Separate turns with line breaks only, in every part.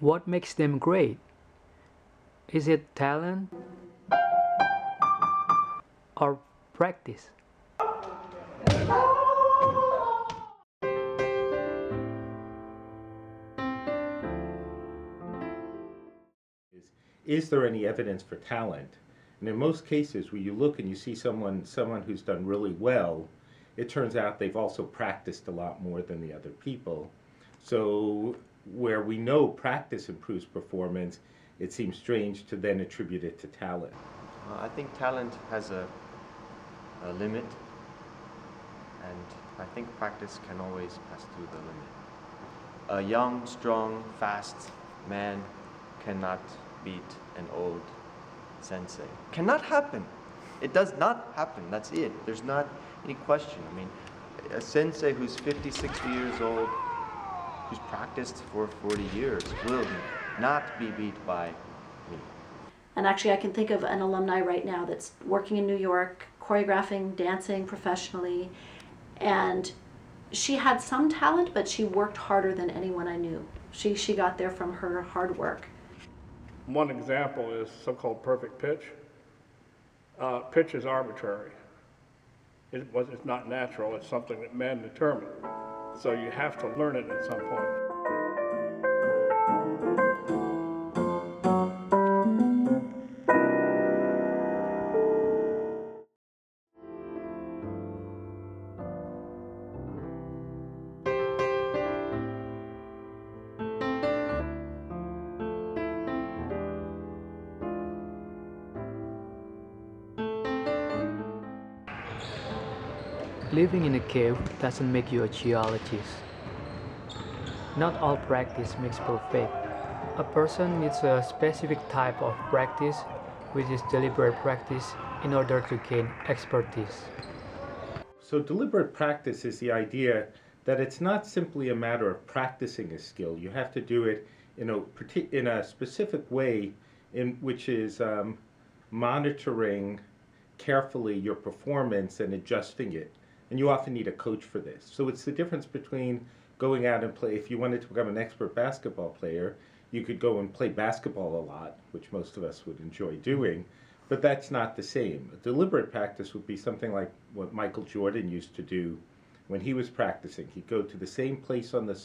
What makes them great? Is it talent or practice?
Is there any evidence for talent? And in most cases, where you look and you see someone who's done really well, it turns out they've also practiced a lot more than the other people. So where we know practice improves performance, it seems strange to then attribute it to talent.
I think talent has a limit, and I think practice can always pass through the limit. A young, strong, fast man cannot beat an old sensei. Cannot happen. It does not happen. That's it. There's not any question. I mean, a sensei who's 50, 60 years old, who's practiced for 40 years, will not be beat by me.
And actually, I can think of an alumni right now that's working in New York, choreographing, dancing professionally, and she had some talent, but she worked harder than anyone I knew. She got there from her hard work.
One example is so-called perfect pitch. Pitch is arbitrary. It's not natural. It's something that men determine. So you have to learn it at some point.
Living in a cave doesn't make you a geologist. Not all practice makes perfect. A person needs a specific type of practice, which is deliberate practice, in order to gain expertise.
So deliberate practice is the idea that it's not simply a matter of practicing a skill. You have to do it in a specific way, which is monitoring carefully your performance and adjusting it. And you often need a coach for this. So it's the difference between going out and play. If you wanted to become an expert basketball player, you could go and play basketball a lot, which most of us would enjoy doing, but that's not the same. A deliberate practice would be something like what Michael Jordan used to do when he was practicing. He'd go to the same place on the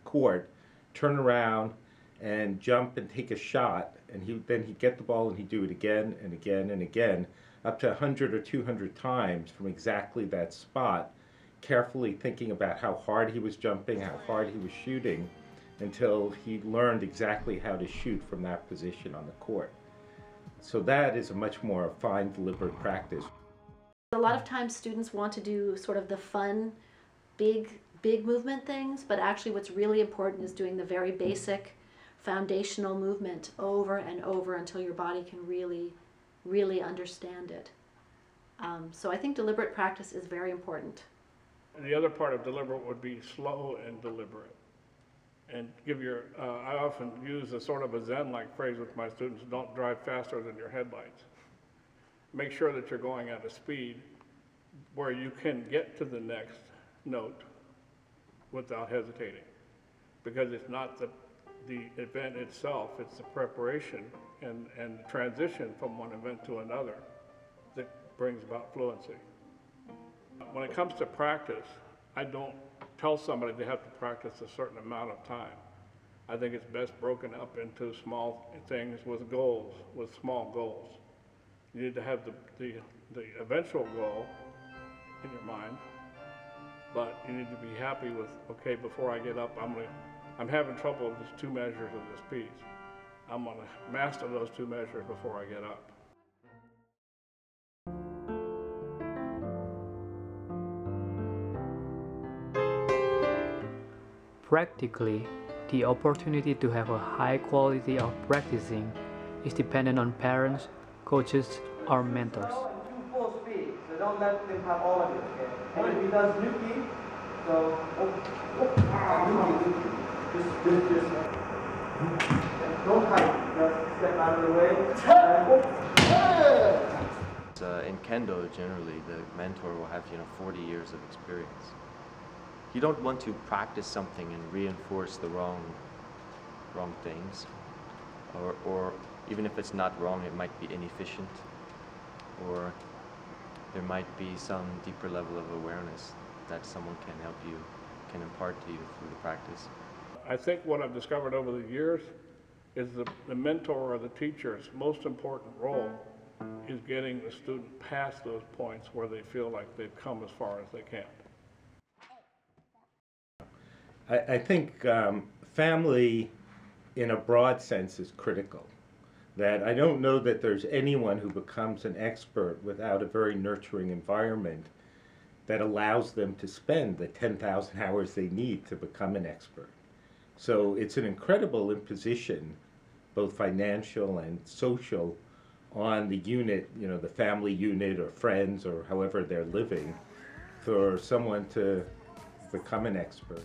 court, turn around, and jump and take a shot, and then he'd get the ball and he'd do it again and again and again, up to 100 or 200 times from exactly that spot, carefully thinking about how hard he was jumping, how hard he was shooting, until he learned exactly how to shoot from that position on the court. So that is a much more fine, deliberate practice.
A lot of times students want to do sort of the fun, big movement things, but actually what's really important is doing the very basic foundational movement over and over until your body can really understand it. So I think deliberate practice is very important.
And the other part of deliberate would be slow and deliberate. And I often use a sort of a Zen-like phrase with my students: don't drive faster than your headlights. Make sure that you're going at a speed where you can get to the next note without hesitating. Because it's not the event itself, it's the preparation and the transition from one event to another that brings about fluency. When it comes to practice, I don't tell somebody they have to practice a certain amount of time. I think it's best broken up into small things with goals, with small goals. You need to have the eventual goal in your mind, but you need to be happy with, okay, before I get up, I'm having trouble with just 2 measures of this piece. I'm going to master those 2 measures before I get up.
Practically, the opportunity to have a high quality of practicing is dependent on parents, coaches, or mentors.
Full speed, so don't let them have all of it, okay? And if he does nuki, so nuki. Just don't fight. Just step out of the way.
In Kendo, generally, the mentor will have 40 years of experience. You don't want to practice something and reinforce the wrong wrong things, or even if it's not wrong, it might be inefficient, or there might be some deeper level of awareness that someone can help you, can impart to you through the practice.
I think what I've discovered over the years is the mentor or the teacher's most important role is getting the student past those points where they feel like they've come as far as they can.
I think family, in a broad sense, is critical. That I don't know that there's anyone who becomes an expert without a very nurturing environment that allows them to spend the 10,000 hours they need to become an expert. So it's an incredible imposition, both financial and social, on the unit, you know, the family unit or friends or however they're living, for someone to become an expert.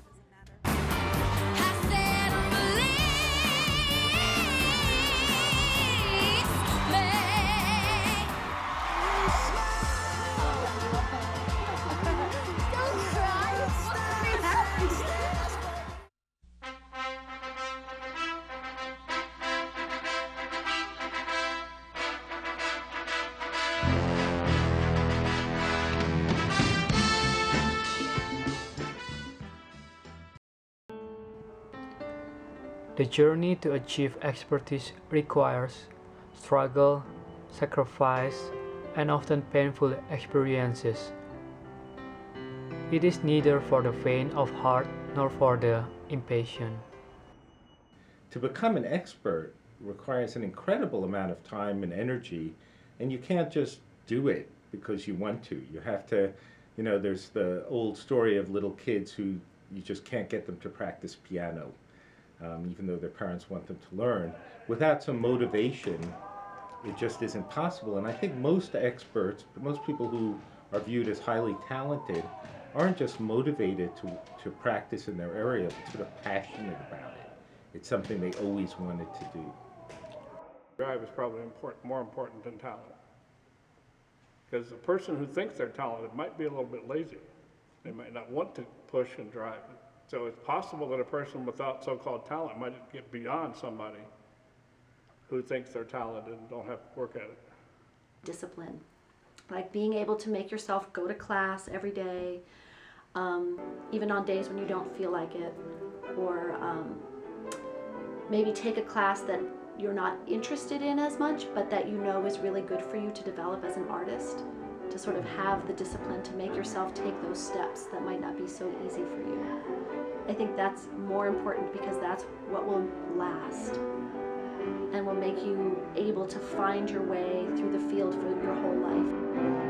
The journey to achieve expertise requires struggle, sacrifice, and often painful experiences. It is neither for the faint of heart nor for the impatient.
To become an expert requires an incredible amount of time and energy, and you can't just do it because you want to. You have to, you know, there's the old story of little kids who you just can't get them to practice piano. Even though their parents want them to learn. Without some motivation, it just isn't possible. And I think most experts, most people who are viewed as highly talented, aren't just motivated to practice in their area, but sort of passionate about it. It's something they always wanted to do.
Drive is probably more important than talent. Because the person who thinks they're talented might be a little bit lazy. They might not want to push and drive. So it's possible that a person without so-called talent might get beyond somebody who thinks they're talented and don't have to work at it.
Discipline, like being able to make yourself go to class every day, even on days when you don't feel like it, or maybe take a class that you're not interested in as much, but that you know is really good for you to develop as an artist, to sort of have the discipline to make yourself take those steps that might not be so easy for you. I think that's more important because that's what will last and will make you able to find your way through the field for your whole life.